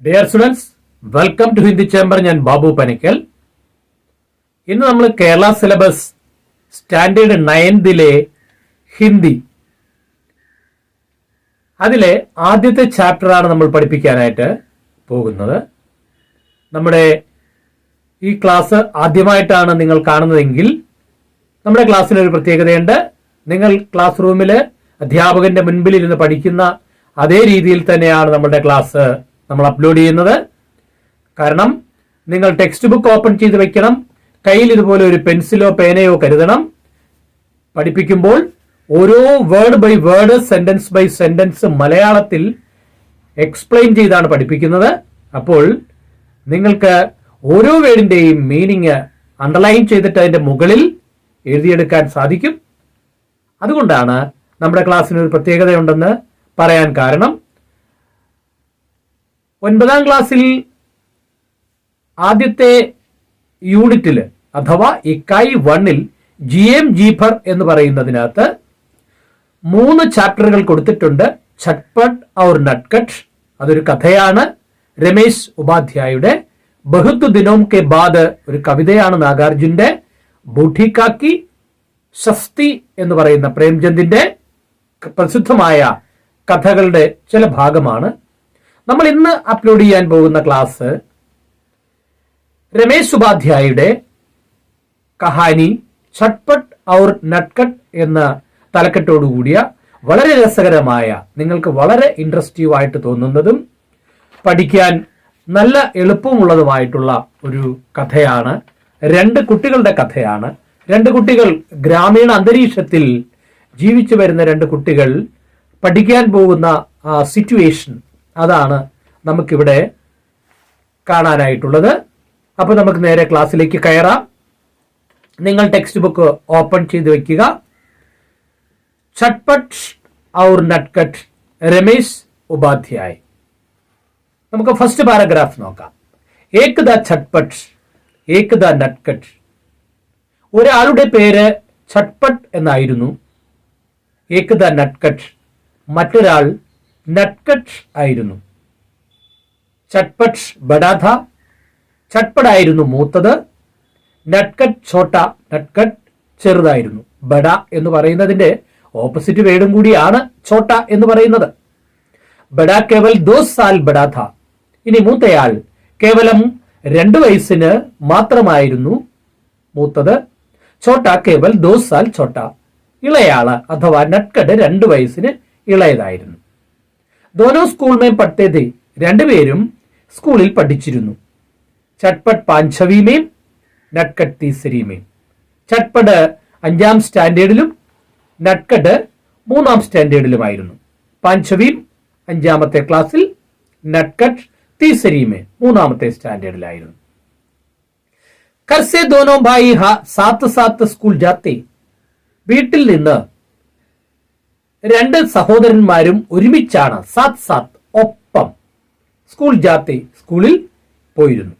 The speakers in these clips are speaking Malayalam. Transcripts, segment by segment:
Dear students, welcome to Hindi Chamber. I am Babu Panikal. ഇന്ന് നമ്മൾ കേരള സിലബസ് സ്റ്റാൻഡേർഡ് 9ലെ ഹിന്ദി അതിലെ ആദ്യത്തെ ചാപ്റ്ററാണ് നമ്മൾ പഠിപ്പിക്കാനായിട്ട് പോകുന്നത്. നമ്മുടെ ഈ ക്ലാസ് ആദ്യമായിട്ടാണ് നിങ്ങൾ കാണുന്നതെങ്കിൽ നമ്മുടെ ക്ലാസ്സിന് ഒരു പ്രത്യേകതയുണ്ട്. നിങ്ങൾ ക്ലാസ് റൂമിൽ അധ്യാപകന്റെ മുൻപിൽ ഇരുന്ന് പഠിക്കുന്ന അതേ രീതിയിൽ തന്നെയാണ് നമ്മുടെ ക്ലാസ് നമ്മൾ അപ്ലോഡ് ചെയ്യുന്നത്. കാരണം നിങ്ങൾ ടെക്സ്റ്റ് ബുക്ക് ഓപ്പൺ ചെയ്ത് വെക്കണം, കയ്യിൽ ഇതുപോലെ ഒരു പെൻസിലോ പേനയോ കരുതണം. പഠിപ്പിക്കുമ്പോൾ ഓരോ word by word, sentence by sentence മലയാളത്തിൽ എക്സ്പ്ലെയിൻ ചെയ്താണ് പഠിപ്പിക്കുന്നത്. അപ്പോൾ നിങ്ങൾക്ക് ഓരോ വേർഡിന്റെയും മീനിങ് അണ്ടർലൈൻ ചെയ്തിട്ട് അതിന്റെ മുകളിൽ എഴുതിയെടുക്കാൻ സാധിക്കും. അതുകൊണ്ടാണ് നമ്മുടെ ക്ലാസ്സിന് ഒരു പ്രത്യേകതയുണ്ടെന്ന് പറയാൻ കാരണം. 9ാം ക്ലാസ്സിൽ ആദ്യത്തെ യൂണിറ്റിൽ അഥവാ ഇക്കായി 1ൽ GM ജീഫർ എന്ന് പറയുന്നതിനകത്ത് 3 ചാപ്റ്ററുകൾ കൊടുത്തിട്ടുണ്ട്. ഛട്ട്പട്ട് ഔർ നട്ട്കട്ട്, അതൊരു കഥയാണ്. രമേശ് ഉപാധ്യായുടെ ബഹുത് ദിനോം കെ ബാദ്, ഒരു കവിതയാണ് നാഗാർജുന്റെ. ബൂഠിക്കാക്കി ശസ്തി എന്ന് പറയുന്ന പ്രേംചന്ദിന്റെ പ്രസിദ്ധമായ കഥകളുടെ ചില ഭാഗമാണ്. നമ്മൾ ഇന്ന് അപ്ലോഡ് ചെയ്യാൻ പോകുന്ന ക്ലാസ് രമേശ് ഉപാധ്യായുടെ കഹാനി ഛട്ട്പട്ട് ഔർ നട്ട്കട്ട് എന്ന തലക്കെട്ടോടുകൂടിയ വളരെ രസകരമായ, നിങ്ങൾക്ക് വളരെ ഇൻട്രസ്റ്റീവ് ആയിട്ട് തോന്നുന്നതും പഠിക്കാൻ നല്ല എളുപ്പമുള്ളതുമായിട്ടുള്ള ഒരു കഥയാണ്. 2 കുട്ടികളുടെ കഥയാണ്. 2 കുട്ടികൾ, ഗ്രാമീണ അന്തരീക്ഷത്തിൽ ജീവിച്ചു വരുന്ന 2 കുട്ടികൾ പഠിക്കാൻ പോകുന്ന സിറ്റുവേഷൻ, അതാണ് നമുക്കിവിടെ കാണാനായിട്ടുള്ളത്. അപ്പോൾ നമുക്ക് നേരെ ക്ലാസ്സിലേക്ക് കയറാം. നിങ്ങൾ ടെക്സ്റ്റ് ബുക്ക് ഓപ്പൺ ചെയ്ത് വെക്കുക. ഛട്ട്പട്ട് ഔർ നട്ട്കട്ട്, രമേശ് ഉപാധ്യായ്. നമുക്ക് ഫസ്റ്റ് പാരഗ്രാഫ് നോക്കാം. ഏക് ദ ഛട്ട്പട്ട്, ഏക് ദ നട്ട്കട്ട്. ഒരാളുടെ പേര് ഛട്ട്പട്ട് എന്നായിരുന്നു. ഏക് ദ നട്ട്കട്ട്, മറ്റൊരാൾ നട്ട്കട്ട് ആയിരുന്നു. ഛട്ട്പട്ട് ബഡാ ഥ, ഛട്ട്പട്ട് ആയിരുന്നു മൂത്തത്. നട്ട്കട്ട് ഛോട്ട, നട്ട്കട്ട് ചെറുതായിരുന്നു. ബഡ എന്ന് പറയുന്നതിന്റെ ഓപ്പോസിറ്റ് വേർഡും കൂടിയാണ് ഛോട്ട എന്ന് പറയുന്നത്. ബഡ കേവൽ 2 സാൽ ബഡാ ഥ. ഇനി മൂത്തയാൾ കേവലം 2 വയസ്സിന് മാത്രമായിരുന്നു മൂത്തത്. ഛോട്ട കേവൽ 2 സാൽ ഛോട്ട. ഇളയാള് അഥവാ നട്ട്കട്ട് 2 വയസ്സിന് ഇളയതായിരുന്നു. ദോനോ സ്കൂൾ മേം പഠിത്തേ ഥേ, 2 പേരും സ്കൂളിൽ പഠിച്ചിരുന്നു. ഛട്ട്പട്ട് 5वीं में, നട്ട്കട്ട് 3री में. ഛട്ട്പട്ട് 5ാം സ്റ്റാൻഡേർഡിലും നട്ട്കട്ട് 3ാം സ്റ്റാൻഡേർഡിലുമായിരുന്നു. 5वीं 5ാമത്തെ ക്ലാസ്സിൽ, നട്ട്കട്ട് 3री में 3ാമത്തെ സ്റ്റാൻഡേർഡിലായിരുന്നു. घर से दोनों भाई साथ साथ स्कूल जाते. വീട്ടിൽ നിന്ന് 2 സഹോദരന്മാരും ഒരുമിച്ചാണ്, സാത്ത് സാത്ത് ഒപ്പം, സ്കൂൾ ജാത്തെ സ്കൂളിൽ പോയിരുന്നു.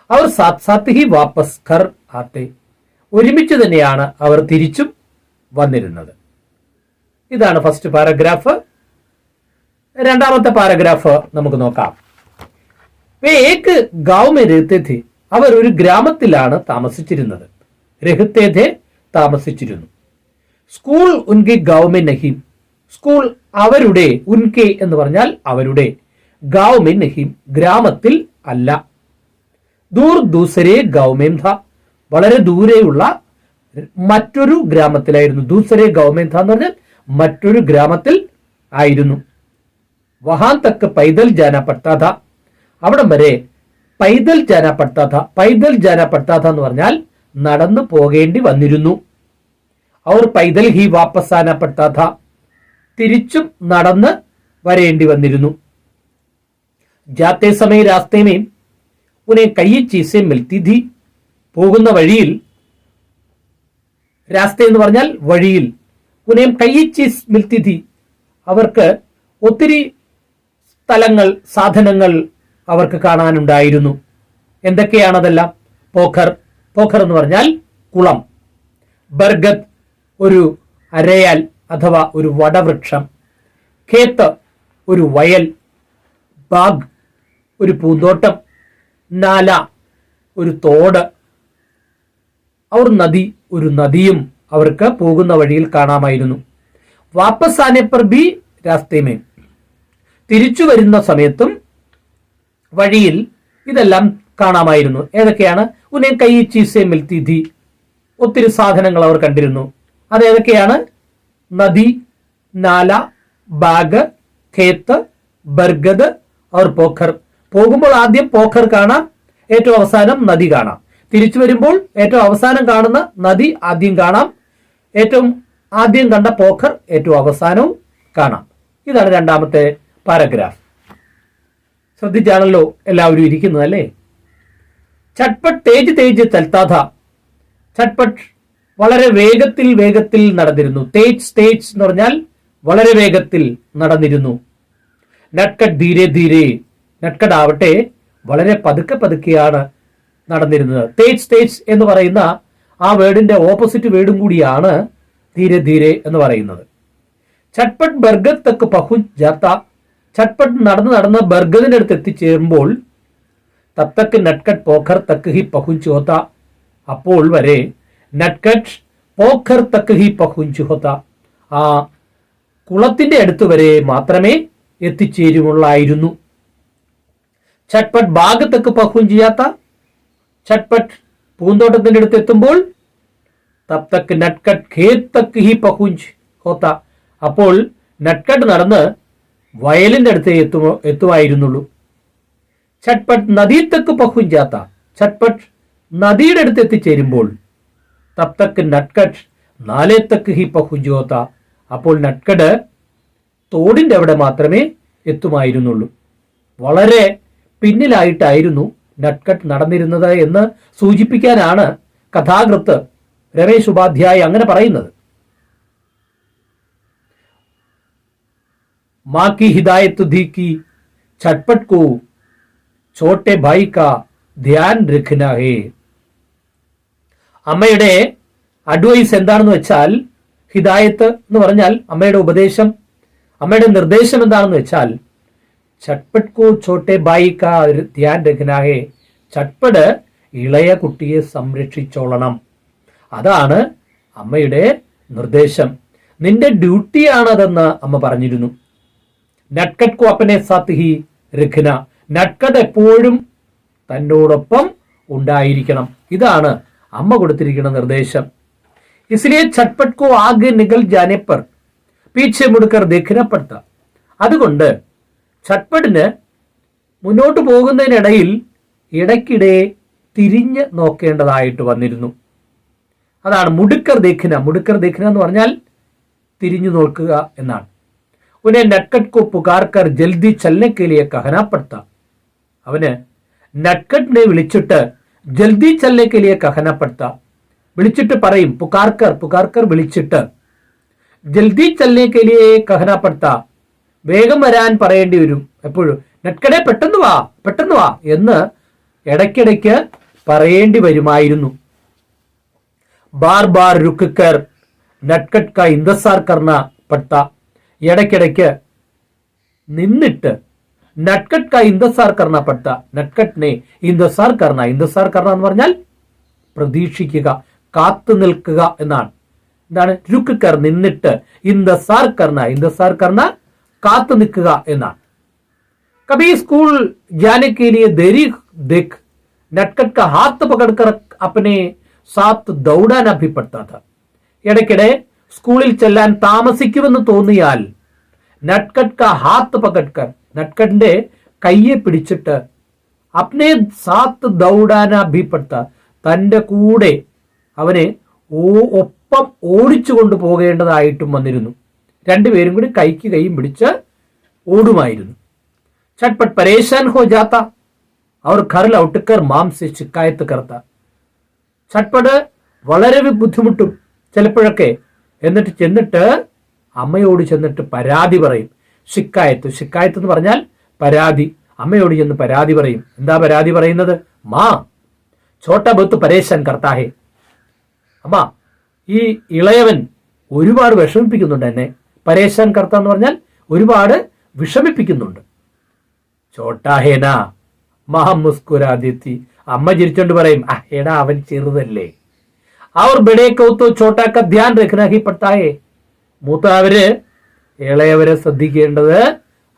അവർ സാത്ത് സാത്ത് ഹി വാപ്പസ് ഘർ ആത്തെ, ഒരുമിച്ച് തന്നെയാണ് അവർ തിരിച്ചും വന്നിരുന്നത്. ഇതാണ് ഫസ്റ്റ് പാരഗ്രാഫ്. 2ാമത്തെ പാരഗ്രാഫ് നമുക്ക് നോക്കാം. വേ ഏക് ഗാവ് മേ രഹത്തെ ഥേ, അവർ ഒരു ഗ്രാമത്തിലാണ് താമസിച്ചിരുന്നത്. രഹത്തെ ഥേ, താമസിച്ചിരുന്നു. സ്കൂൾ ഉൻകെ ഗാവ് മേ നഹീം, സ്കൂൾ അവരുടെ, ഉൻകെ എന്ന് പറഞ്ഞാൽ അവരുടെ, ഗാവ് മേ നഹീം ഗ്രാമത്തിൽ അല്ല. ദൂർ ദൂസരേ ഗാവ് മേം ഥ, വളരെ ദൂരെയുള്ള മറ്റൊരു ഗ്രാമത്തിലായിരുന്നു. ദൂസരേ ഗാവ് മേം ഥ എന്ന് പറഞ്ഞാൽ മറ്റൊരു ഗ്രാമത്തിൽ ആയിരുന്നു. വഹാൻ തക്ക് പൈദൽ ജാന പഡ്താ ഥ, അവിടം വരെ പൈദൽ ജാന പഡ്താ ഥ. പൈദൽ ജാന പഡ്താ ഥ എന്ന് പറഞ്ഞാൽ നടന്നു പോകേണ്ടി വന്നിരുന്നു. അവർ പൈദൽ ഹി വാപ്പസ് ആന പഡ്താ ഥ, തിരിച്ചും നടന്ന് വരേണ്ടി വന്നിരുന്നു. ജാത്തെ സമയ രാസ്തേമേ ഉനെ കയ്യി ചീസേ മിൽത്തി ഥി, പോകുന്ന വഴിയിൽ, രാസ്ത എന്ന് പറഞ്ഞാൽ വഴിയിൽ, ഉനെ കയ്യി ചീസ് മിൽത്തി ഥി, അവർക്ക് ഒത്തിരി സ്ഥലങ്ങൾ, സാധനങ്ങൾ അവർക്ക് കാണാനുണ്ടായിരുന്നു. എന്തൊക്കെയാണതെല്ലാം? പോഖർ, പോഖർ എന്ന് പറഞ്ഞാൽ കുളം. ബർഗത്, ഒരു അരയാൽ അഥവാ ഒരു വടവൃക്ഷം. ഖേത്ത്, ഒരു വയൽ. ബാഗ്, ഒരു പൂന്തോട്ടം, നാല ഒരു തോട്, അവർ നദി ഒരു നദിയും അവർക്ക് പോകുന്ന വഴിയിൽ കാണാമായിരുന്നു. വാപ്പസ് ആനെ പർ ബി രാസ്തേമേ, തിരിച്ചു വരുന്ന സമയത്തും വഴിയിൽ ഇതെല്ലാം കാണാമായിരുന്നു. ഏതൊക്കെയാണ്? ഉനെ കൈ ചീസേ മിൽത്തി ഥി, ഒത്തിരി സാധനങ്ങൾ അവർ കണ്ടിരുന്നു. അതേതൊക്കെയാണ്? നദി, നാല, ബാഗ്, ഖേത്ത്, ബർഗദ് और പോഖർ. പോകുമ്പോൾ ആദ്യം പോഖർ കാണാം, ഏറ്റവും അവസാനം നദി കാണാം. തിരിച്ചു വരുമ്പോൾ ഏറ്റവും അവസാനം കാണുന്ന നദി ആദ്യം കാണാം, ഏറ്റവും ആദ്യം കണ്ട പോഖർ ഏറ്റവും അവസാനവും കാണാം. ഇതാണ് രണ്ടാമത്തെ പാരഗ്രാഫ്. ശ്രദ്ധിച്ചാണല്ലോ എല്ലാവരും ഇരിക്കുന്നത് അല്ലേ? ചട്പട്ട് തേജ് തേജ് ചൽത്താ ഥാ. ചട്പട്ട് വളരെ വേഗത്തിൽ നടന്നിരുന്നു. തേജ് തേജ് എന്ന് പറഞ്ഞാൽ വളരെ വേഗത്തിൽ നടന്നിരുന്നു. നട്കട്ട് ധീരെ ധീരെ, നട്കട്ട് ആവട്ടെ വളരെ പതുക്കെയാണ് നടന്നിരുന്നത്. തേജ് തേജ് എന്ന് പറയുന്ന ആ വേർഡിന്റെ ഓപ്പോസിറ്റ് വേർഡും കൂടിയാണ് ധീരെ ധീരെ എന്ന് പറയുന്നത്. ചട്പട്ട് ബർഗദ് തക്ക് പഹുഞ്ച് ജാത്ത. ചട്പട്ട് നടന്ന് ബർഗദിന്റെ അടുത്ത് എത്തിച്ചേരുമ്പോൾ തബ് തക്ക് നട്കട്ട് പോഖർ തക്ക് ഹി പഹുഞ്ച് ഹോത്ത, അപ്പോൾ വരെ നട്കട്ട് പോഖർ തക്ക് ഹി പഹുഞ്ച് ഹോത്ത, ആ കുളത്തിന്റെ അടുത്ത് വരെ മാത്രമേ എത്തിച്ചേരുമുള്ളായിരുന്നു. ചട്പട്ട് ബാഗ് തക്ക് പഹുഞ്ച് ജാത്ത. ചട്പട്ട് പൂന്തോട്ടത്തിന്റെ അടുത്ത് എത്തുമ്പോൾ തബ് തക്ക് നട്കട്ട് ഖേത് തക്ക് ഹി പഹുഞ്ച് ഹോത്ത, അപ്പോൾ നട്കട്ട് നടന്ന് വയലിന്റെ അടുത്ത് എത്തുമായിരുന്നുള്ളൂ. ചട്പട്ട് നദി തക്ക് പഹുഞ്ച് ജാത്ത. ചട്പട്ട് നദിയുടെ അടുത്ത് എത്തിച്ചേരുമ്പോൾ തബ് തക്ക് നട്കട്ട് നാലേ തക്ക് ഹി പഹുഞ്ച് ഹോത്ത, അപ്പോൾ നട്കട്ട് തോടിന്റെ അവിടെ മാത്രമേ എത്തുമായിരുന്നുള്ളൂ. വളരെ പിന്നിലായിട്ടായിരുന്നു നട്കട്ട് നടന്നിരുന്നത് എന്ന് സൂചിപ്പിക്കാനാണ് കഥാകൃത്ത് രമേശ് ഉപാധ്യായ അങ്ങനെ പറയുന്നത്. മാ കി ഹിദായത്ത് ധി കി ചട്പട്ട് കോ ഛോട്ടെ ഭായി കാ ധ്യാൻ രഖ്നാ ഹേ. അമ്മയുടെ അഡ്വൈസ് എന്താണെന്ന് വെച്ചാൽ, ഹിദായത്ത് എന്ന് പറഞ്ഞാൽ അമ്മയുടെ ഉപദേശം, അമ്മയുടെ നിർദ്ദേശം എന്താണെന്ന് വെച്ചാൽ ചട്പട്ട് കോ ഛോട്ടെ ഭായി കാ ധ്യാൻ രഖ്നാ ഹേ, ചട്പട് ഇളയ കുട്ടിയെ സംരക്ഷിച്ചോളണം. അതാണ് അമ്മയുടെ നിർദ്ദേശം. നിന്റെ ഡ്യൂട്ടിയാണതെന്ന് അമ്മ പറഞ്ഞിരുന്നു. നട്കട്ട് കോ അപ്പനെ സാത്ത് ഹി രഖ്ന, നട്കട്ട് എപ്പോഴും തന്നോടൊപ്പം ഉണ്ടായിരിക്കണം. ഇതാണ് അമ്മ കൊടുത്തിരിക്കുന്ന നിർദ്ദേശം. ഇസ്ലിയെ ചട്പട്ട് കോ ആകെ നികൽ ജാനെ പർ പീछे മുടുക്കർ ദേഖന പഡ്ത. അതുകൊണ്ട് ചട്പട്ടിന് മുന്നോട്ട് പോകുന്നതിനിടയിൽ ഇടയ്ക്കിടെ തിരിഞ്ഞ് നോക്കേണ്ടതായിട്ട് വന്നിരുന്നു. അതാണ് മുടുക്കർ ദേഖന. മുടുക്കർ ദേഖന എന്ന് പറഞ്ഞാൽ തിരിഞ്ഞു നോക്കുക എന്നാണ്. ഉനെ നട്കട്ട് കോ പുകാർക്കർ ജൽദി ചലനെ കെ ലിയെ കഹന പഡ്ത. അവന് നട്കട്ടിനെ വിളിച്ചിട്ട് ജൽദി ചലനെ കെ ലിയെ കഹന പഡ്ത, വിളിച്ചിട്ട് പറയും. പുകാർക്കർ വിളിച്ചിട്ട്, ജൽദി ചലനെ കെ ലിയെ കഹന പഡ്ത, വേഗം വരാൻ പറയേണ്ടി വരും. എപ്പോഴും നട്കടെ പെട്ടെന്ന് വാ എന്ന് ഇടയ്ക്കിടയ്ക്ക് പറയേണ്ടി വരുമായിരുന്നു. ബാർ ബാർ രുക്കർ നട്കട്ട് കാ ഇന്തസാർ കർണ പഡ്ത. ഇടയ്ക്കിടയ്ക്ക് നിന്നിട്ട് നട്കട്ട് കാ ഇന്തസാർ കർണ പഡ്ത, നട്കട്ടിനെ ഇന്തസാർ കർണ എന്ന് പറഞ്ഞാൽ പ്രതീക്ഷിക്കുക, കാത്തു നിൽക്കുക എന്നാണ്. എന്താണ്? രുക്കർ നിന്നിട്ട്, ഇന്തസാർ കർണ കാത്തു നിൽക്കുക എന്നാണ്. കബി സ്കൂൾ ജാനെ കെ ലിയെ ദേരി ദേഖ് നട്കട്ട് കാ ഹാത്ത് പകഡ്കർ അപ്പനെ സാത്ത് ദൗഡാൻ അഭി പഡ്താ ഥാ. ഇടയ്ക്കിടെ സ്കൂളിൽ ചെല്ലാൻ താമസിക്കുമെന്ന് തോന്നിയാൽ നട്കട്ട് കാ ഹാത്ത് പകഡ്കർ, നട്കട്ടിന്റെ കയ്യെ പിടിച്ചിട്ട് അപ്നെ സാത്ത് ദൗഡാൻ അഭി പഡ്താ, തന്റെ കൂടെ അവനെ ഒപ്പം ഓടിച്ചു കൊണ്ടു പോകേണ്ടതായിട്ടും വന്നിരുന്നു. രണ്ടുപേരും കൂടി കൈക്ക് കൈയും പിടിച്ച് ഓടുമായിരുന്നു. ചട്പട്ട് പരേശാൻ ഹോ ജാത്ത അവർ ഘർ ലൗട്ട്കർ മാം സെ ശിക്കായത്ത് കർത്ത. ചട്പട് വളരെ ബുദ്ധിമുട്ടും ചിലപ്പോഴൊക്കെ. എന്നിട്ട് അമ്മയോട് ചെന്നിട്ട് പരാതി പറയും. ശിക്കായത്ത് എന്ന് പറഞ്ഞാൽ പരാതി. അമ്മയോട് ചെന്ന് പരാതി പറയും. എന്താ പരാതി പറയുന്നത്? മാ ഛോട്ടാ ബഹുത്ത് പരേശാൻ കർത്താഹേ, അമ്മ ഈ ഇളയവൻ ഒരുപാട് വിഷമിപ്പിക്കുന്നുണ്ട് എന്നെ. പരേശാൻ കർത്ത എന്ന് പറഞ്ഞാൽ ഒരുപാട് വിഷമിപ്പിക്കുന്നുണ്ട്. ചോട്ടാഹേന മഹമുസ്കുരാദിത്തി. അമ്മ ചിരിച്ചോണ്ട് പറയും, എടാ അവൻ ചെറുതല്ലേ. അവർ ബഡേ കൗത്തോ ചോട്ടാക്ക ധ്യാൻ രഖ്നാഹി പട്ടായേ. മൂത്തവര് ഇളയവരെ ശ്രദ്ധിക്കേണ്ടത്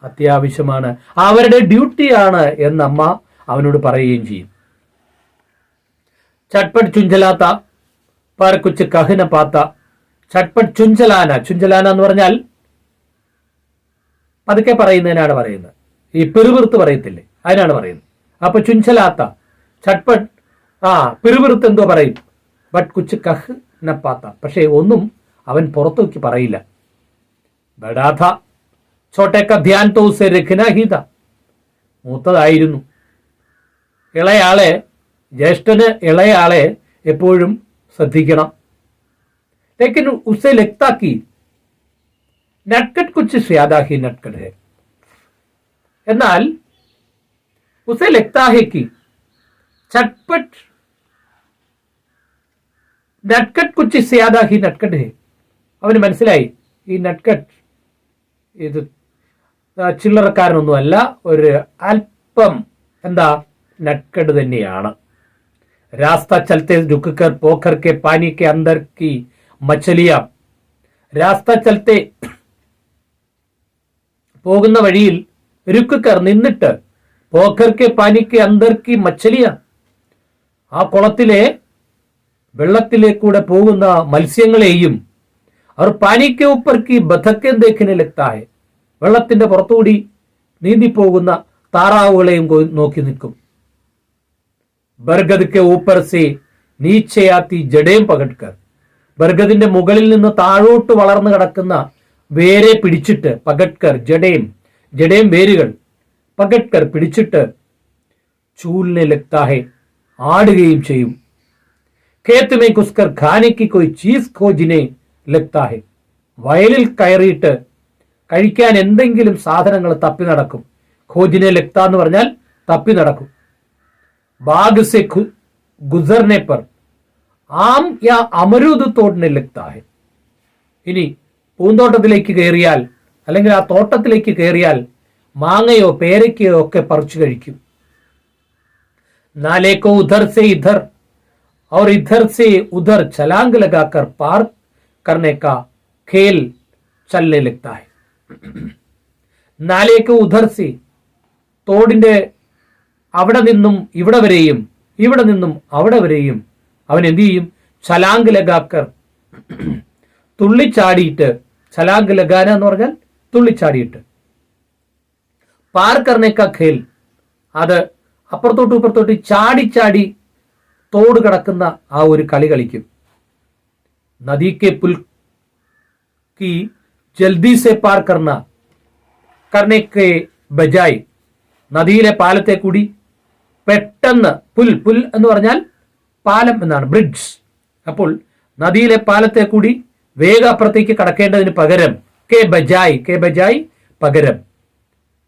അത്യാവശ്യമാണ്, അവരുടെ ഡ്യൂട്ടിയാണ് എന്നമ്മ അവനോട് പറയുകയും ചെയ്യും. ചട്പട്ട് ചുഞ്ചലാത്ത പർ കുച്ച് കഹ്ന പാത്ത. ചട്പട്ട് ചുഞ്ചലാന. ചുഞ്ചലാന എന്ന് പറഞ്ഞാൽ പതുക്കെ പറയുന്നതിനാണ് പറയുന്നത്. ഈ പിറുപിറുത്ത് പറയത്തില്ലേ, അതിനാണ് പറയുന്നത്. അപ്പൊ ചുഞ്ചലാത്ത ചട്പട്ട് പിറുപിറുത്ത് എന്തോ പറയും. ബട്ട് കുച്ച് കഹ് ന പാത്ത, പക്ഷേ ഒന്നും അവൻ പുറത്തേക്ക് പറയില്ല. ബഡാഥ ചോട്ടേക്ക ധ്യാൻ തോസെ രഖ്നഹീത. മൂത്തതായിരുന്നു. ഇളയാളെ, ജ്യേഷ്ഠന് ഇളയാളെ എപ്പോഴും ശ്രദ്ധിക്കണം. ലേക്കിൻ ഉസെ ലഗ്താ കി നട്കട്ട് കുച്ച് സ്യാദാ ഹി നട്കട്ട് ഹെ. എന്നാൽ ഉസെ ലഗ്താ ഹെ കി ചട്പട്ട് നട്കട്ട് കുച്ച് സ്യാദാ ഹി നട്കട്ട് ഹെ. അവന് മനസ്സിലായി ഈ നട്കട്ട് ഇത് ചില്ലറക്കാരനൊന്നുമല്ല, ഒരു അല്പം നട്കട്ട് തന്നെയാണ്. രാസ്ത ചലത്തെ രുക്കർ പോഖർ കെ പാനി കെ അന്തർ കി മച്ചലിയ. രാസ്ത ചലത്തെ പോകുന്ന വഴിയിൽ രുക്കർ നിന്നിട്ട് പോഖർ കെ പാനി കെ അന്തർ കി മച്ചലിയ, ആ കുളത്തിലെ വെള്ളത്തിലേക്കൂടെ പോകുന്ന മത്സ്യങ്ങളെയും അവർ പാനിക്ക് ഉപ്പർക്കി ബധക്കെ ദേഖിനെ ലഗ്താ ഹെ. വെള്ളത്തിന്റെ പുറത്തുകൂടി നീന്തിപ്പോകുന്ന താറാവുകളെയും നോക്കി നിൽക്കും. ബർഗദ് കെ ഊപ്പർ സെ നീച്ചയാത്തി ജഡേം പകട്കർ. ബർഗദിന്റെ മുകളിൽ നിന്ന് താഴോട്ട് വളർന്നു കിടക്കുന്ന വേരെ പിടിച്ചിട്ട്, പകട്കർ ജഡേം, ജഡേം വേരുകൾ, പകട്കർ പിടിച്ചിട്ട് ചൂലിനെ ലഗ്താ ഹെ, ആടുകയും ചെയ്യും. ഖേത്ത് മേ ഘുസ്കർ ഖാനെ കി കോയി ചീസ് ഖോജിനെ ലഗ്താ ഹെ. വയലിൽ കയറിയിട്ട് കഴിക്കാൻ എന്തെങ്കിലും സാധനങ്ങൾ തപ്പി നടക്കും. ഖോജിനെ ലഗ്ത എന്ന് പറഞ്ഞാൽ തപ്പി നടക്കും. ബാഗ് സെ ഗുസർനെ പർ ആം യാ അമരൂദ് തോടിനെ ലഗ്ത ഹെ. ഇനി പൂന്തോട്ടത്തിലേക്ക് കയറിയാൽ, അല്ലെങ്കിൽ ആ തോട്ടത്തിലേക്ക് കയറിയാൽ മാങ്ങയോ പേരയ്ക്കയോ ഒക്കെ പറിച്ചു കഴിക്കും. നാലേക്കോ ഉധർ സെ ഇധർ और इधर से उधर छलांग लगाकर पार करने का खेल चलने लगता है. നാലേക്ക് ഉധർസി, തോടിന്റെ അവിടെ നിന്നും ഇവിടെ വരെയും ഇവിടെ നിന്നും അവിടെ വരെയും അവൻ എന്ത് ചെയ്യും? ഛലാങ്ക് ലഗാക്കർ, തുള്ളിച്ചാടിയിട്ട്. ഛലാങ്ക് ലഗാന എന്ന് പറഞ്ഞാൽ തുള്ളിച്ചാടിയിട്ട്. പാർ കർണേക്ക ഖേൽ, അത് അപ്പുറത്തോട്ട് ഇപ്പുറത്തോട്ട് ചാടി ചാടി തോട് കിടക്കുന്ന ആ ഒരു കളി കളിക്കും. നദിക്കെ പുൽ की जल्दी से पार करने के बजाय, നദിയിലെ പാലത്തെ കൂടി പെട്ടെന്ന്, പുൽ എന്ന് പറഞ്ഞാൽ പാലം എന്നാണ്, ബ്രിഡ്ജ്. അപ്പോൾ നദിയിലെ പാലത്തെ കൂടി വേഗം അപ്പുറത്തേക്ക് കടക്കേണ്ടതിന് പകരം കെ ബജായ് പകരം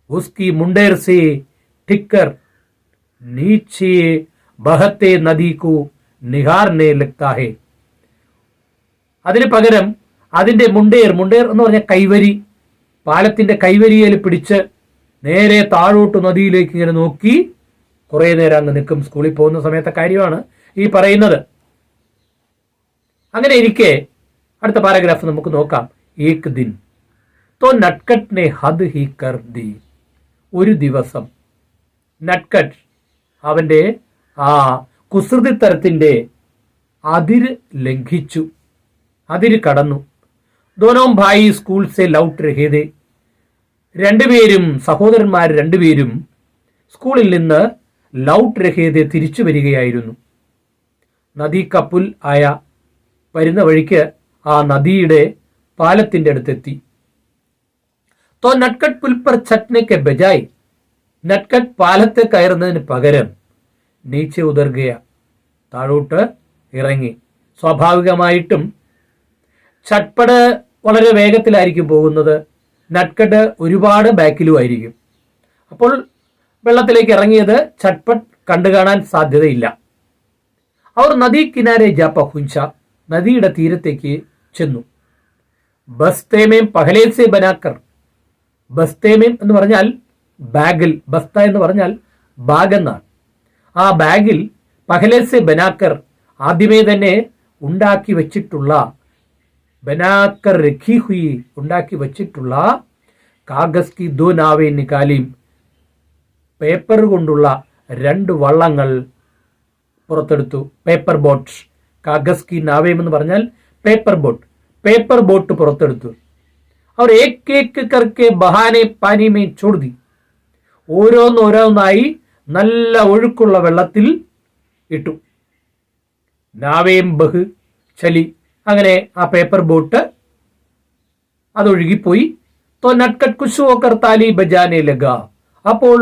ഉസ്കി മുണ്ടേർ സേ ഠിക്കർ നീച്ചെ ബഹത്തെ നദി കു നിഹാർനെ ലഗ്താ ഹെ. അതിന് പകരം അതിന്റെ മുണ്ടേർ എന്ന് പറഞ്ഞ കൈവരി, പാലത്തിന്റെ കൈവരിയിൽ പിടിച്ച് നേരെ താഴോട്ട് നദിയിലേക്ക് ഇങ്ങനെ നോക്കി കുറെ നേരം അങ്ങ് നിൽക്കും. സ്കൂളിൽ പോകുന്ന സമയത്തെ കാര്യമാണ് ഈ പറയുന്നത്. അങ്ങനെ ഇരിക്കെ അടുത്ത പാരഗ്രാഫ് നമുക്ക് നോക്കാം. ഏക് ദിൻ തോ നട്കട്ട് നെ ഹദ് ഹി കർ ദി. ഒരു ദിവസം നട്കട്ട് അവന്റെ ആ കുസൃതിത്തരത്തിന്റെ അതിര് ലംഘിച്ചു, അതിര് കടന്നു. ദോനോം ഭായി സ്കൂൾ സെ ലൗട്ട് രഹേദേ. രണ്ടുപേരും, സഹോദരന്മാർ രണ്ടുപേരും സ്കൂളിൽ നിന്ന് ലൗട്ട് രഹേദേ, തിരിച്ചു വരികയായിരുന്നു. നദി കപ്പുൽ ആയ, വരുന്ന വഴിക്ക് ആ നദിയുടെ പാലത്തിന്റെ അടുത്തെത്തി. തോ നട്കട്ട് പുൽ പർ ഛട്നെ കെ ബജായ്, നട്കട്ട് പാലത്തെ കയറുന്നതിന് പകരം നീച്ചെ ഉതർഗയ, താഴോട്ട് ഇറങ്ങി. സ്വാഭാവികമായിട്ടും ചട്പട് വളരെ വേഗത്തിലായിരിക്കും പോകുന്നത്, നട്കട്ട് ഒരുപാട് ബാക്കിലുമായിരിക്കും. അപ്പോൾ വെള്ളത്തിലേക്ക് ഇറങ്ങിയത് ചട്പട്ട് കണ്ടു കാണാൻ സാധ്യതയില്ല. അവർ നദി കിനാരെ ജാ പഹുഞ്ച, നദിയുടെ തീരത്തേക്ക് ചെന്നു. ബസ്തേമേം പഹലേസെ ബനാക്കർ, ബസ്തേമേം എന്ന് പറഞ്ഞാൽ ബാഗിൽ, ബസ്ത എന്ന് പറഞ്ഞാൽ ബാഗ് എന്നാണ്. ആ ബാഗിൽ പഹലേസെ ബനാക്കർ ആദ്യമേ തന്നെ ഉണ്ടാക്കി വച്ചിട്ടുള്ള ബനാക്കർ രഖി ഹുയി ഉണ്ടാക്കി വച്ചിട്ടുള്ള കാഗസ് കി ദോ നാവേ നികാലീം പേപ്പർ കൊണ്ടുള്ള 2 വള്ളങ്ങൾ പുറത്തെടുത്തു. പേപ്പർ ബോട്ട്, കാഗസ് കി നാവേം എന്ന് പറഞ്ഞാൽ പേപ്പർ ബോട്ട് പുറത്തെടുത്തു. അവർ ഏക് ഏക് കർക്കെ ബഹാനെ പാനി മേ ചോട് ദി, ഓരോന്നോരോന്നായി നല്ല ഒഴുക്കുള്ള വെള്ളത്തിൽ ഇട്ടു. നാവേം ബഹ് ചലി, അങ്ങനെ ആ പേപ്പർ ബോട്ട് അതൊഴുകിപ്പോയി. തോ നട്കട്ട് കുശ് ഹോക്കർ താലി ബജാനെ ലഗ, അപ്പോൾ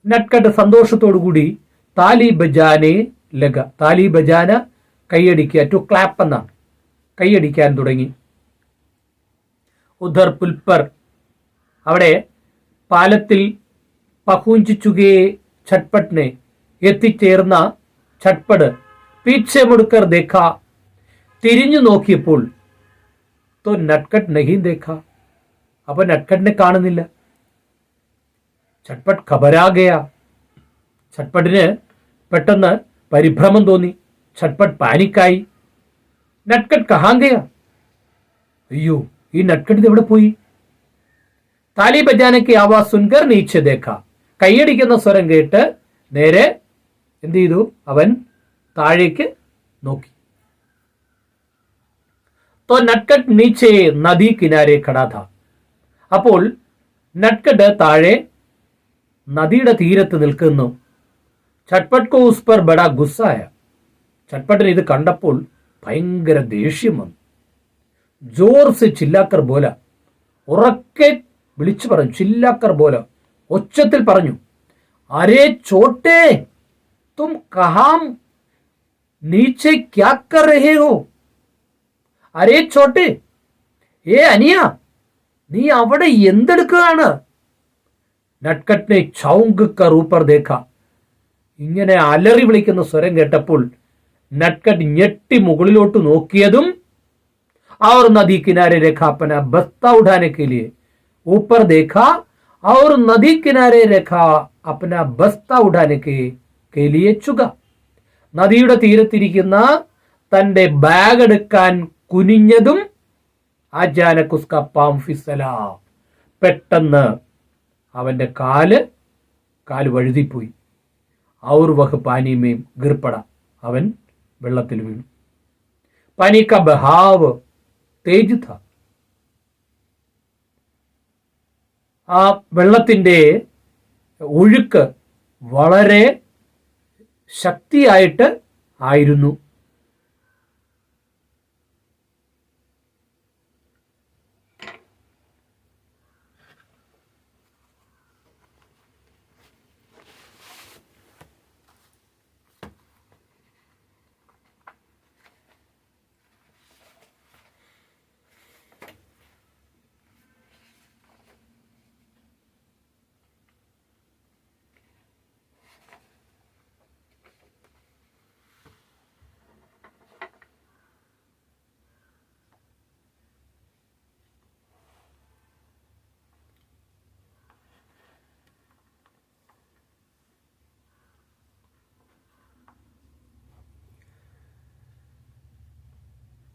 നട്കട്ട് സന്തോഷത്തോടുകൂടി താലി ബജാനെ ലഗ, താലി ബജാന കൈയടിക്കുക, ടു ക്ലാപ്പ് എന്നാണ്, കൈയടിക്കാൻ തുടങ്ങി. ഉധർ പുൽപ്പർ, അവിടെ പാലത്തിൽ പഹൂഞ്ച് ചുകേ ഛട്പട്ടിനെ എത്തിച്ചേർന്ന ഛട്പട് പീച്ചെ മുടുക്കർ ദേഖ, തിരിഞ്ഞു നോക്കിയപ്പോൾ തോ നട്കട്ട് നഹീം ദേഖ, അപ്പൊ നട്കട്ടിനെ കാണുന്നില്ല. ഛട്പട്ട് ഖബരാഗയ, ഛട്പട്ടിന് പെട്ടെന്ന് പരിഭ്രമം തോന്നി. ഛട്പട്ട് പാനിക്കായി. നട്കട്ട് കഹാങ്കയ, അയ്യോ ഈ നട്കട്ട് എവിടെ പോയി? താലി ബജാനയ്ക്ക് ആവാസ് സുൻകർ നീച്ചെ ദേഖ, കൈയടിക്കുന്ന സ്വരം കേട്ട് നേരെ എന്ത് ചെയ്തു? അവൻ താഴേക്ക് നോക്കി. തോ നട്കട്ട് നീച്ചെ നദി കിനാരെ ഖടാ ഥാ, അപ്പോൾ നട്കട്ട് താഴെ നദിയുടെ തീരത്ത് നിൽക്കുന്നു. ഛട്പട്ട് കോ ഉസ് പർ ബഡാ ഗുസ്സായ, ഛട്പട്ടിന് ഇത് കണ്ടപ്പോൾ ഭയങ്കര ദേഷ്യം വന്നു. ജോർ സെ ചില്ലാക്കർ ബോല, ഉറക്കെ വിളിച്ചു പറഞ്ഞു. ചില്ലാക്കർ ബോല, ഒച്ചത്തിൽ പറഞ്ഞു. അരേ ചോട്ടേ തും കഹാം നീച്ചെ ക്യാ കർ രഹേ ഹോ, അരേ ചോട്ടേ, ഏ അനിയ നീ അവിടെ എന്തെടുക്കുകയാണ്? നട്കട്ടിനെ ചൗങ്ക് കർ ഊപ്പർ ദേഖ, ഇങ്ങനെ അലറി വിളിക്കുന്ന സ്വരം കേട്ടപ്പോൾ നട്കട്ട് ഞെട്ടി മുകളിലോട്ട് നോക്കിയതും और नदी किनारे रेखा अपना बस्ता उठाने के लिए ऊपर देखा और नदी किनारे रेखा अपना बस्ता उठाने के लिए चुका, നദിയുടെ തീരത്തിരിക്കുന്ന തന്റെ ബാഗ് എടുക്കാൻ കുനിഞ്ഞതും അജാനക് ഉസ്കാ പാം ഫിസല, പെട്ടെന്ന് അവന്റെ കാല് വഴുതിപ്പോയി. ഔർ വഹ് പാനി മേം ഗിർപട, അവൻ വെള്ളത്തിൽ വീണു. പാനി കാ ബഹാവ് തേജ് ഥ, ആ വെള്ളത്തിന്റെ ഒഴുക്ക് വളരെ ശക്തിയായിട്ട് ആയിരുന്നു.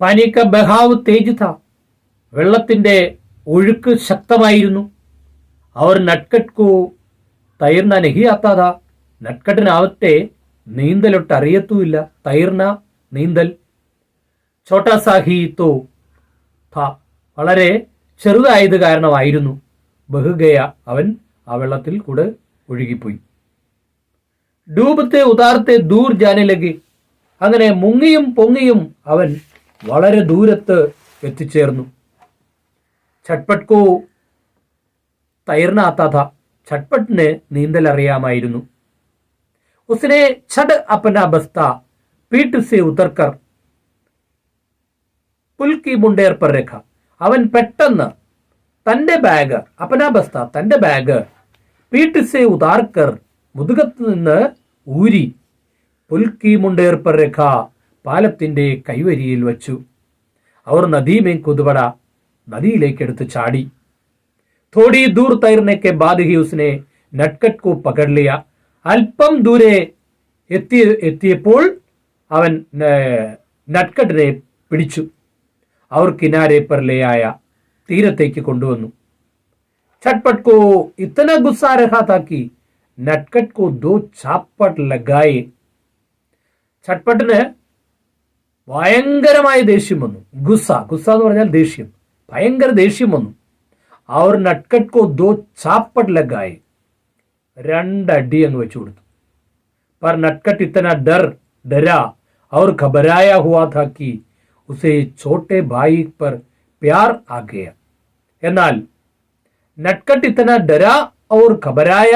പാനിക്ക ബഹാവ് തേജ് ഥ, വെള്ളത്തിന്റെ ഒഴുക്ക് ശക്തമായിരുന്നു. അവർ നട്കട്ട് കോ തൈർന നഹി ആത്താ ഥാ, നട്കട്ടിനാവത്തെ നീന്തലൊട്ട് അറിയത്തുമില്ല. തൈർന നീന്തൽ, ഛോട്ടാ സാഹി തോ ഥ, വളരെ ചെറുതായത് കാരണമായിരുന്നു. ബഹുഗയ, അവൻ ആ വെള്ളത്തിൽ കൂടെ ഒഴുകിപ്പോയി. ഡൂബത്തെ ഉതാർത്തെ ദൂർ ജാനെ ലഗി, അങ്ങനെ മുങ്ങിയും പൊങ്ങിയും അവൻ വളരെ ദൂരത്ത് എത്തിച്ചേർന്നു. ഛട്പട്ട് കോ തൈർന ആത്താ ഥാ, ഛട്പട്ടിന് നീന്തൽ അറിയാമായിരുന്നു. ഉസ്നെ ഛട് അപ്പന ബസ്ത പീട്ട് സെ ഉതർക്കർ പുൽ കി മുണ്ടേർ പർ രഖ, അവൻ പെട്ടെന്ന് തന്റെ ബാഗ്, അപ്പന ബസ്ത തന്റെ ബാഗ്, പീട്ട് സെ ഉതാർക്കർ മുതുകത്ത് നിന്ന് ഊരി, പുൽ കി മുണ്ടേർ പർ രഖ പാലത്തിന്റെ കൈവരിയിൽ വച്ചു. അവർ നദീമേ കുതുപട, നദിയിലേക്ക് എടുത്ത് ചാടി. थोड़ी दूर तैरने के बाद ही उसने नटकट को पकड़ लिया അല്പം ദൂരെ എത്തിയപ്പോൾ അവൻ നട്കട്ടിനെ പിടിച്ചു. അവർ കിനാരെ पर ले आया, തീരത്തേക്ക് കൊണ്ടുവന്നു. छटपट को इतना गुस्सा रहा था कि नटखट को 2 चापट लगाए. छटपटिന് ഭയങ്കരമായ ദേഷ്യം വന്നു. ഗുസ്സ എന്ന് പറഞ്ഞാൽ ദേഷ്യം, ഭയങ്കര ദേഷ്യം വന്നു. അവർ നട്കട്ട് को 2 चापट लगाए, 2 അടി അങ്ങ് വെച്ചു കൊടുത്തു. पर नटखट इतना डरा और घबराया हुआ था कि उसे छोटे भाई पर प्यार आ गया. എന്നാൽ നട്കട്ട് ഇത്തന ഡരാ ഔർ ഖബരായ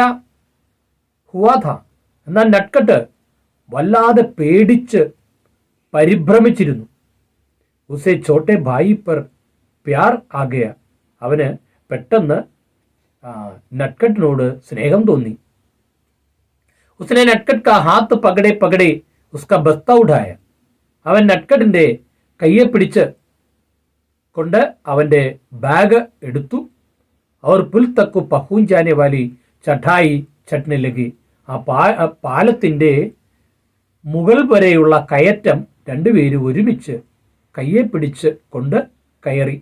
ഹുവാ ഥാ, എന്നാൽ നട്കട്ട് വല്ലാതെ പേടിച്ച് പരിഭ്രമിച്ചിരുന്നു. ഉസേ ഛോട്ടെ ഭായി പർ പ്യാർ ആ ഗയ, അവന് പെട്ടെന്ന് നട്കട്ടിനോട് സ്നേഹം തോന്നി. ഉസ്നെ നട്കട്ട് കാ ഹാത്ത് പകടെ പകടെ ഉസ്കാ ബസ്ത ഉഠായ, അവൻ നട്കട്ടിന്റെ കയ്യെ പിടിച്ച് കൊണ്ട് അവന്റെ ബാഗ് എടുത്തു. അവർ പുൽ തക്കു പഹൂൻ ജാനെ വാലി ചഠായി ചട്നെ ലഗി, ആ പാലത്തിന്റെ മുകൾ വരെയുള്ള കയറ്റം രണ്ടുപേരും ഒരുമിച്ച് കയ്യെ പിടിച്ച് കൊണ്ട് കയറി.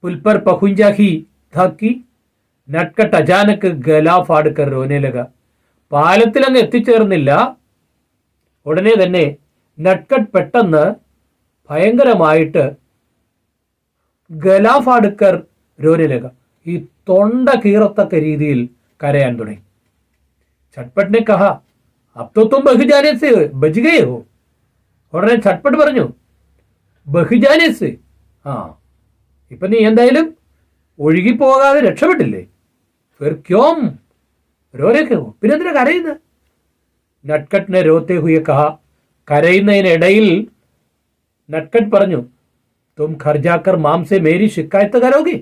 പുൽപ്പർ പഹുഞ്ചാഹി ധാക്കി നട്കട്ട് അചാനക്ക് ഗലാ ഫാടുക്കർ റോനെ ലഗ, പാലത്തിലങ്ങ് എത്തിച്ചേർന്നില്ല. ഉടനെ തന്നെ നട്കട്ട് പെട്ടെന്ന് ഭയങ്കരമായിട്ട് ഗലാഫാടുക്കർ രോനിലക, ഈ തൊണ്ട കീറത്തക്ക രീതിയിൽ കരയാൻ തുടങ്ങി. ചട്പട്ടിനെ കഹ അബ് തോ തും ബഹുജാനെ സെ ബച്ച് ഗയേ ഹോ. ഉടനെ ചട്പട്ട് പറഞ്ഞു, ബഹുജാനെ സെ, ഇപ്പൊ നീ എന്തായാലും ഒഴുകിപ്പോകാതെ രക്ഷപ്പെട്ടില്ലേ. ഫിർ ക്യോം രോരേ ഹോ, പിന്നെ എന്തിനാ കരയുന്നത്. നട്കട്ടിനെ രോത്തെ ഹുയെ കഹ, കരയുന്നതിനിടയിൽ നട്കട്ട് പറഞ്ഞു, തും ഘർ ജാക്കർ മാം സെ മേരി ശിക്കായത്ത് കരോഗി,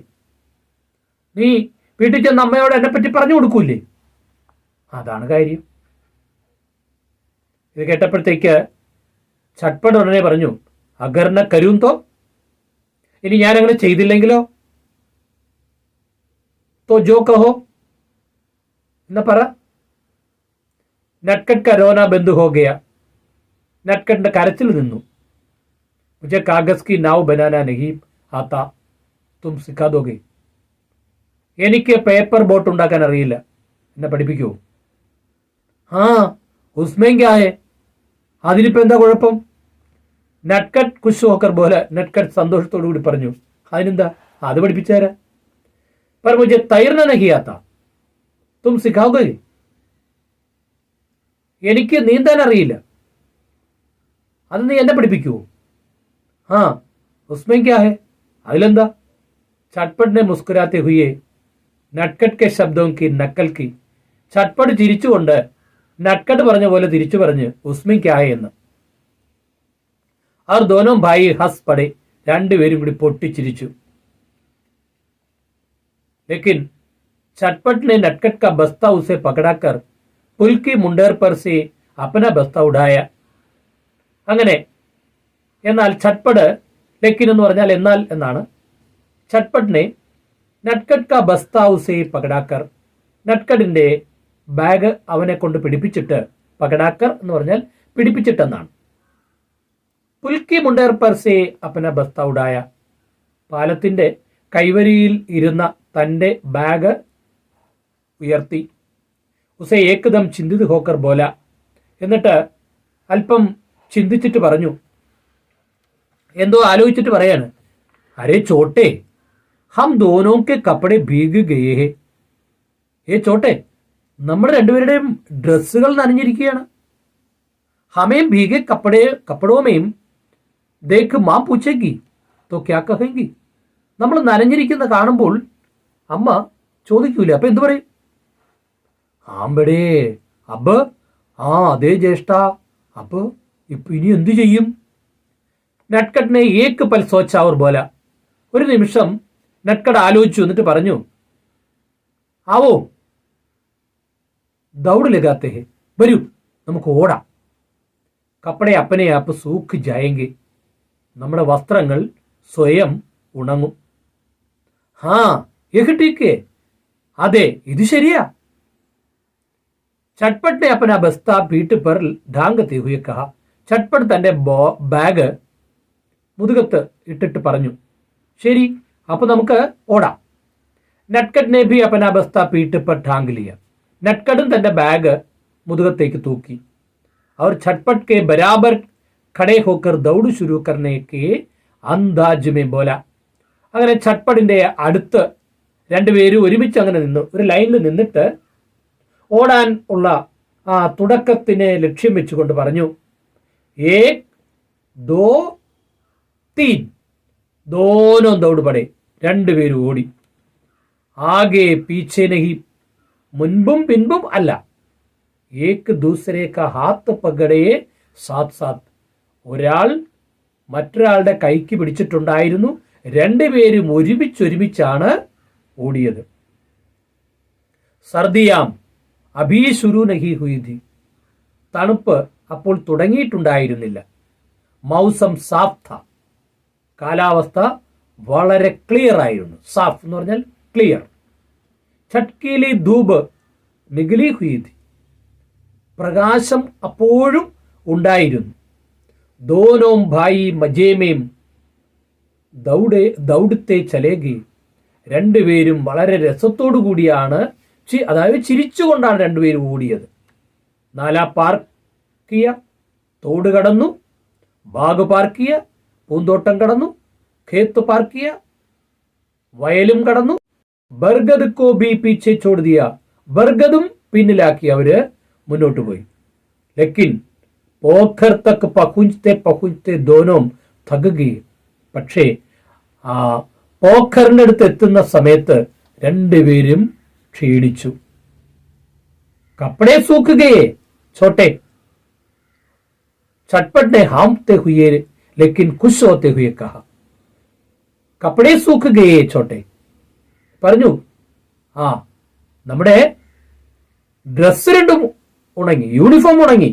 നീ വീട്ടിൽ ചെന്ന് അമ്മയോട് എന്നെ പറ്റി പറഞ്ഞു കൊടുക്കൂലേ. അതാണ് കാര്യം. ഇത് കേട്ടപ്പോഴത്തേക്ക് ചട്പട്ട് ഉടനെ പറഞ്ഞു, അഗർന കരൂം തോ, ഇനി ഞാൻ അങ്ങനെ ചെയ്തില്ലെങ്കിലോ, തോ ജോ കഹോ, എന്നാ പറ. നട്കട്ട് കാ രോന ബന്ദ് ഹോ ഗയ, നട്കട്ടിന്റെ കരച്ചിൽ നിന്നു. मुझे कागज की नाव बनाना नहीं आता, तुम सिखा दोगे. എനിക്ക് പേപ്പർ ബോട്ട് ഉണ്ടാക്കാൻ അറിയില്ല, എന്നെ പഠിപ്പിക്കൂ. ആ ഉസ്മേം ക്യാ ഹേ, അതിനിപ്പോ എന്താ കുഴപ്പം. നട്കട്ട് ഖുശ് ഹോക്കർ പോലെ, നട്കട്ട് സന്തോഷത്തോടു കൂടി പറഞ്ഞു, അതിനെന്താ, അത് പഠിപ്പിച്ചേരാ. पर मुझे तैरना नहीं आता, तुम सिखाओगे. എനിക്ക് നീന്താൻ അറിയില്ല, അത് നീ എന്നെ പഠിപ്പിക്കുവോ. हाँ उसमें क्या है, അതിലെന്താ. ചട്പട്ട് ने मुस्कुराते हुए नटखट के शब्दों की नकल की, ചട്പട്ട് ചിരിച്ചുകൊണ്ട് നട്കട്ട് പറഞ്ഞ പോലെ തിരിച്ചു പറഞ്ഞ് ഉസ്മി ക്യാ ഹേ എന്ന്. അവർ ദോനോ ഭായി ഹസ് പടേ, രണ്ടുപേരും കൂടി പൊട്ടിച്ചിരിച്ചു. लेकिन चटपट ने नटखट का बस्ता उसे पकड़ाकर पुल की मुंडेर पर से अपना बस्ता उठाया. അങ്ങനെ എന്നാൽ ചട്പട്ട്, ലെക്കിൻ എന്ന് പറഞ്ഞാൽ എന്നാൽ എന്നാണ്. ചട്പട്ടിനെ നട്കട്ട് കാ ബസ്താ ഉസേ പകടാക്കർ, നട്കട്ടിന്റെ ബാഗ് അവനെ കൊണ്ട് പിടിപ്പിച്ചിട്ട്, പകടാക്കർ എന്ന് പറഞ്ഞാൽ പിടിപ്പിച്ചിട്ടെന്നാണ്. പുൽക്കി മുണ്ടേർ പർ സേ അപ്പന ബസ്ത ഉടായ, പാലത്തിന്റെ കൈവരിയിൽ ഇരുന്ന തന്റെ ബാഗ് ഉയർത്തി. ഉസേ ഏകദം ചിന്തിത് ഹോക്കർ ബോല, എന്നിട്ട് അല്പം ചിന്തിച്ചിട്ട് പറഞ്ഞു, എന്തോ ആലോചിച്ചിട്ട് പറയാണ്, അരേ ചോട്ടെ ഹം ദോനോ കെ കപ്പടെ ഭീഗ് ഗയേ ഹേ. ഏ ചോട്ടെ, നമ്മുടെ രണ്ടുപേരുടെയും ഡ്രസ്സുകൾ നനഞ്ഞിരിക്കുകയാണ്. ഹമേം ഭീഗെ കപ്പടോമേം ദേഖ് മാ പൂച്ചേങ്കി തോ ക്യാ കഹേങ്കി. നമ്മൾ നനഞ്ഞിരിക്കുന്ന കാണുമ്പോൾ അമ്മ ചോദിക്കൂലേ, അപ്പൊ എന്തു പറയും. ആമ്പടേ അബ്, ആ അതേ ജ്യേഷ്ഠ, അപ്പൊ ഇപ്പൊ ഇനി എന്തു ചെയ്യും. നട്കട്ടിനെ ഏക്ക് പൽ സോച്ച അവർ ബോല, ഒരു നിമിഷം നട്കട്ട് ആലോചിച്ചു, എന്നിട്ട് പറഞ്ഞു, ആവോ ദൗഡ് ലഗാത്തെ ഹേ, വരൂ നമുക്ക് ഓടാം. കപ്പടെ അപ്പനെ ആപ്പ് സൂഖ് ജായെങ്കിൽ, നമ്മുടെ വസ്ത്രങ്ങൾ സ്വയം ഉണങ്ങും. ഹാ യഹ് ടീക്ക്, അതെ ഇത് ശരിയാ. चटपट ने अपना बस्ता पीठ पर ढांगते हुए कहा. ചട്പട്ട് തന്റെ ബാഗ് മുതുകത്ത് ഇട്ടിട്ട് പറഞ്ഞു, ശരി, അപ്പൊ നമുക്ക് ഓടാം. നട്കട്ട് ने भी अपना बस्ता पीठ पर ढांग लिया. നട്കട്ടും തന്റെ ബാഗ് മുതുകത്തേക്ക് തൂക്കി. और छटपट के बराबर खड़े होकर दौड़ शुरू करने के अंदाज में बोला. അങ്ങനെ ചട്പടിന്റെ അടുത്ത് രണ്ടുപേരും ഒരുമിച്ച് അങ്ങനെ നിന്നു, ഒരു ലൈനിൽ നിന്നിട്ട് ഓടാൻ ഉള്ള ആ തുടക്കത്തിനെ ലക്ഷ്യം വെച്ചുകൊണ്ട് പറഞ്ഞു, एक दो तीन दोनों दौड़ पड़े. രണ്ടുപേരും ഓടി. ആകെ പീछे नहीं, മുൻപും പിൻപും അല്ല. एक दूसरे का हाथ पकड़े साथ साथ, ഒരാൾ മറ്റൊരാളുടെ കൈക്ക് പിടിച്ചിട്ടുണ്ടായിരുന്നു. രണ്ടുപേരും ഒരുമിച്ചാണ് ഓടിയത്. സർദിയാം അഭി ശുരു നഹി ഹുയി ഥി. തണുപ്പ് അപ്പോൾ തുടങ്ങിയിട്ടുണ്ടായിരുന്നില്ല. മൗസം സാഫ് ഥ. കാലാവസ്ഥ വളരെ ക്ലിയർ ആയിരുന്നു. സാഫ് എന്ന് പറഞ്ഞാൽ ക്ലിയർ. ചട്കീലി ധൂപ് നിഗലി ഹുയി ഥി. പ്രകാശം അപ്പോഴും ഉണ്ടായിരുന്നു. ദോനോം ഭായി മജേമേം ദൗഡത്തെ ചലേഗി. രണ്ടുപേരും വളരെ രസത്തോടു കൂടിയാണ്, അതായത് ചിരിച്ചുകൊണ്ടാണ് രണ്ടുപേരും ഓടിയത്. നാലാ പാർക്ക് കിയ, തോട് കടന്നു. ബാഗ് പാർക്ക് കിയ, പൂന്തോട്ടം കടന്നു. ഖേത്ത് പാർക്ക് കിയ, വയലും കടന്നു. ബർഗദ് കോ ബി പീछे छोड़ दिया. ബർഗദും പിന്നിലാക്കി അവര് മുന്നോട്ട് പോയി. ലേക്കിൻ പോഖർ തക്ക് പഹുഞ്ചത്തെ ദോനോം थक गए. പക്ഷേ ആ പോഖറിന്റെ അടുത്ത് എത്തുന്ന സമയത്ത് രണ്ടുപേരും ക്ഷീണിച്ചു. കപ്പടേ സൂഖ് ഗയേ छोटे. चटपट ने हाँफते हुए लेकिन खुश होते हुए कहा, कपड़े सूख गए छोटे. പറഞ്ഞു, ആ നമ്മുടെ ഡ്രസ് രണ്ടും ഉണങ്ങി, യൂണിഫോം ഉണങ്ങി.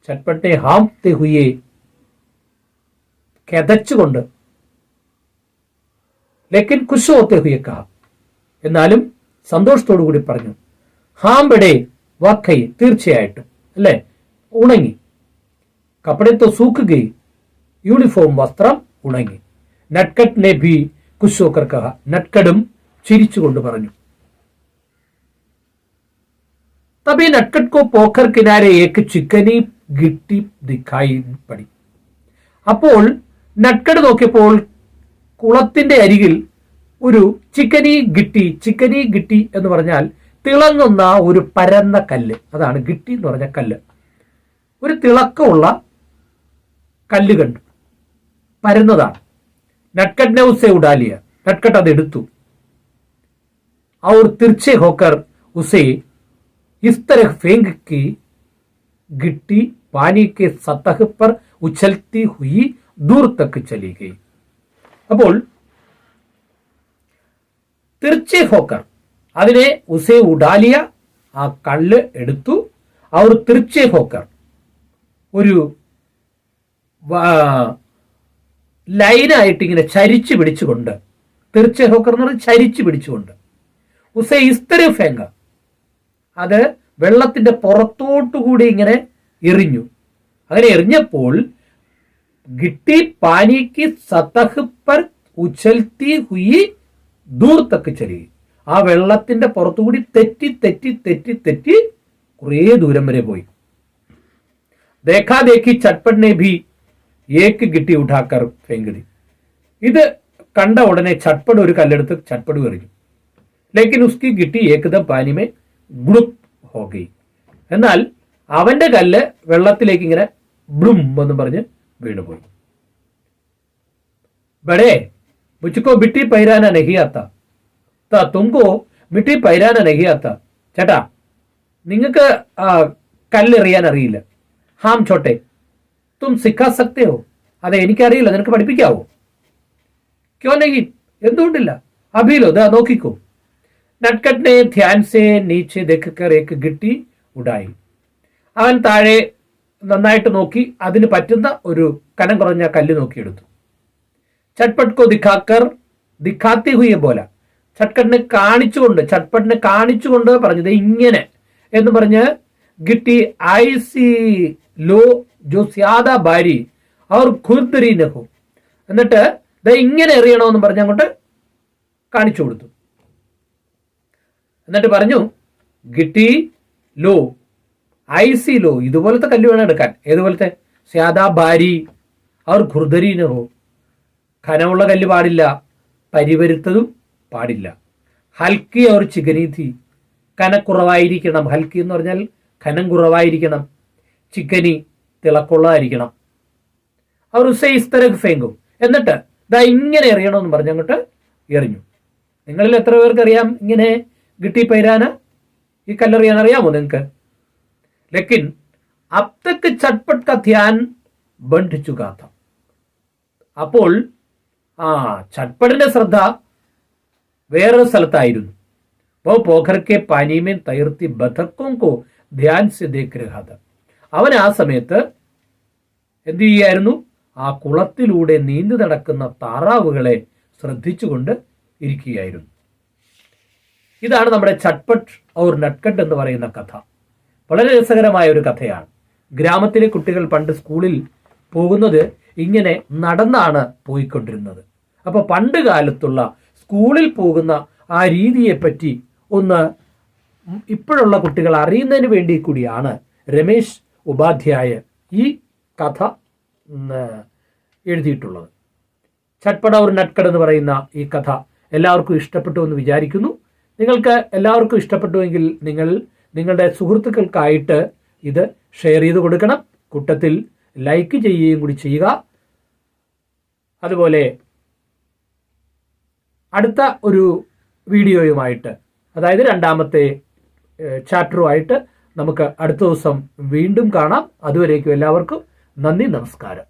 ചട്പട്ടെ हाँफते हुए, കിതച്ചുകൊണ്ട്. ലേക്കിൻ ഖുശ് ഹോത്തെ ഹുയെ കഹ, എന്നാലും സന്തോഷത്തോടു കൂടി പറഞ്ഞു. ഹാംബടെ വാക്കൈ, തീർച്ചയായിട്ടും അല്ലേ, ഉണങ്ങി. കപ്പടെ തോ സൂഖ് ഗയി, യൂണിഫോം വസ്ത്രം ഉണങ്ങി. നട്കട്ട് നെ ഭി ഖുശ് ഹോക്കർ കഹ, നട്കടും ചിരിച്ചുകൊണ്ട് പറഞ്ഞു. തബി നട്കട്ട് കോ പോഖർ കിനാരെ ഏക് ചിക്കനി ഗിട്ടി ദിഖായി പടി. അപ്പോൾ നട്കട് നോക്കിയപ്പോൾ കുളത്തിന്റെ അരികിൽ ഒരു ചിക്കനി ഗിട്ടി എന്ന് പറഞ്ഞാൽ തിളങ്ങുന്ന ഒരു പരന്ന കല്ല്. അതാണ് ഗിട്ടി എന്ന് പറഞ്ഞ കല്ല്. ഒരു തിളക്കമുള്ള കല്ല് കണ്ടു, പരന്നതാണ്. നട്കട്ട് ने उसे उड़ा लिया. നട്കട്ട് അത് എടുത്തു. और तिरछे होकर उसे इस तरह फेंक की गिट्टी पानी के सतह पर उछलती हुई दूर तक चली गई. അപ്പോൾ തിർച്ചെ ഹോക്കർ, അതിനെ ഉസേ ഉഡാലിയ, ആ കല്ല് എടുത്തു. അവർ തിർച്ചെ ഹോക്കർ, ഒരു ലൈനായിട്ട് ഇങ്ങനെ ചരിച്ചു പിടിച്ചുകൊണ്ട്, തിർച്ചെ ഹോക്കർ എന്ന് പറഞ്ഞാൽ ചരിച്ചു പിടിച്ചുകൊണ്ട്. ഉസേ ഇസ്തരി ഫേങ്ക, അത് വെള്ളത്തിന്റെ പുറത്തോട്ടുകൂടി ഇങ്ങനെ എറിഞ്ഞു. അങ്ങനെ എറിഞ്ഞപ്പോൾ ഗിട്ടി പാനിക്ക് സതഹ് പർ ഉച്ചൽത്തി ഹുയി ദൂർ തക്ക് ചലി. ആ വെള്ളത്തിന്റെ പുറത്തുകൂടി തെറ്റി തെറ്റി തെറ്റി തെറ്റി കുറേ ദൂരം വരെ പോയി. ദേഖാ ദേഖി ചട്പട്ട് ने भी एक गिट्टी उठाकर फेंक दी. ഇത് കണ്ട ഉടനെ ചട്പട് ഒരു കല്ലെടുത്ത് ചട്പട് എറിഞ്ഞു. ലേക്കിൻ ഉസ്കി ഗിട്ടി ഏകദം പാനി മേ ബ്ലുപ് ഹോ ഗയി. എന്നാൽ അവന്റെ കല്ല് വെള്ളത്തിലേക്ക് ഇങ്ങനെ ബ്ലും എന്ന് പറഞ്ഞ് വീണുപോയി. ബടേ മുझको മിട്ടി പൈരാന നഹി ആത്താ, തുമക്കോ മിട്ടി പൈരാന നഹി ആത്താ. ചേട്ടാ, നിങ്ങൾക്ക് കല്ലെറിയാൻ അറിയില്ല. ഹാം ചോട്ടെ, തും സിഖാ സക്തേ ഹോ. അതെ, എനിക്കറിയില്ല, നിനക്ക് പഠിപ്പിക്കാവോ? ക്യോ നഹി, എന്തുകൊണ്ടില്ല? അഭിലോ, ദാ നോക്കിക്കോ. നട്കട്ട് ने ധ്യാൻ സേ നീച്ചെ ദേഖക്കർ ഏക് ഗിട്ടി ഉഡായി. അവൻ താഴെ നന്നായിട്ട് നോക്കി അതിന് പറ്റുന്ന ഒരു കനം കുറഞ്ഞ കല്ല് നോക്കിയെടുത്തു. ചട്പട്ട് കോ ദിഖാക്കർ ദിഖാത്തി ഹുയെ പോലെ, ചട്പട്ടിനെ കാണിച്ചുകൊണ്ട് പറഞ്ഞത് ഇങ്ങനെ എന്ന് പറഞ്ഞ് ഗിട്ടി ഐസി ലോ ജോ സ്യാദാ ബാരി അവർ ഖുർദരീനഹു, എന്നിട്ട് ഇങ്ങനെ എറിയണമെന്ന് പറഞ്ഞ് അങ്ങോട്ട് കാണിച്ചു കൊടുത്തു. എന്നിട്ട് പറഞ്ഞു ഗിട്ടി ലോ ഐസി ലോ, ഇതുപോലത്തെ കല്ല് വേണം എടുക്കാൻ. ഏതുപോലത്തെ? സ്യാദാ ബാരി അവർ ഖുർദരീനഹു, ഖനമുള്ള കല്ല് പാടില്ല, പരിവരുത്തതും പാടില്ല. ഹൽക്കി അവർ ചികനി തീ, കനക്കുറവായിരിക്കണം. ഹൽക്കി എന്ന് പറഞ്ഞാൽ ഖനം കുറവായിരിക്കണം. ചിക്കനി തിളക്കുള്ളതായിരിക്കണം. അവർ ഉസൈസ്തരക് ഫേങ്കും, എന്നിട്ട് ഇങ്ങനെ എറിയണമെന്ന് പറഞ്ഞ് അങ്ങോട്ട് എറിഞ്ഞു. നിങ്ങളിൽ എത്ര പേർക്ക് അറിയാം ഇങ്ങനെ ഗിട്ടി പൈരാന, ഈ കല്ലെറിയാൻ അറിയാമോ നിങ്ങൾക്ക്? ലേക്കിൻ അബ് തക് ചട്പട്ട് കാ ധ്യാൻ ബന്ധ് ചുകാ താ. അപ്പോൾ ചട്പടിന്റെ ശ്രദ്ധ വേറൊരു സ്ഥലത്തായിരുന്നു. वो पोखर के पानी में तैरती बतखों को ध्यान से देख रहा था. അവൻ ആ സമയത്ത് എന്ത് ചെയ്യായിരുന്നു? ആ കുളത്തിലൂടെ നീന്തി നടക്കുന്ന താറാവുകളെ ശ്രദ്ധിച്ചുകൊണ്ട് ഇരിക്കുകയായിരുന്നു. ഇതാണ് നമ്മുടെ ചട്പട്ട് ഔർ നട്കട്ട് എന്ന് പറയുന്ന കഥ. വളരെ രസകരമായ ഒരു കഥയാണ്. ഗ്രാമത്തിലെ കുട്ടികൾ പണ്ട് സ്കൂളിൽ പോകുന്നത് ഇങ്ങനെ നടന്നാണ് പോയിക്കൊണ്ടിരുന്നത്. അപ്പോൾ പണ്ട് കാലത്തുള്ള സ്കൂളിൽ പോകുന്ന ആ രീതിയെപ്പറ്റി ഒന്ന് ഇപ്പോഴുള്ള കുട്ടികൾ അറിയുന്നതിന് വേണ്ടി കൂടിയാണ് രമേശ് ഉപാധ്യായ ഈ കഥ എഴുതിയിട്ടുള്ളത്. ചട്പട ഔർ നട്കട്ട് എന്ന് പറയുന്ന ഈ കഥ എല്ലാവർക്കും ഇഷ്ടപ്പെട്ടു എന്ന് വിചാരിക്കുന്നു. നിങ്ങൾക്ക് എല്ലാവർക്കും ഇഷ്ടപ്പെട്ടുവെങ്കിൽ നിങ്ങൾ നിങ്ങളുടെ സുഹൃത്തുക്കൾക്കായിട്ട് ഇത് ഷെയർ ചെയ്ത് കൊടുക്കണം. കൂട്ടത്തിൽ ലൈക്ക് ചെയ്യുകയും കൂടി ചെയ്യുക. അതുപോലെ അടുത്ത ഒരു വീഡിയോയുമായിട്ട്, അതായത് രണ്ടാമത്തെ ചാപ്റ്ററുമായിട്ട് നമുക്ക് അടുത്ത ദിവസം വീണ്ടും കാണാം. അതുവരേക്കും എല്ലാവർക്കും നന്ദി, നമസ്കാരം.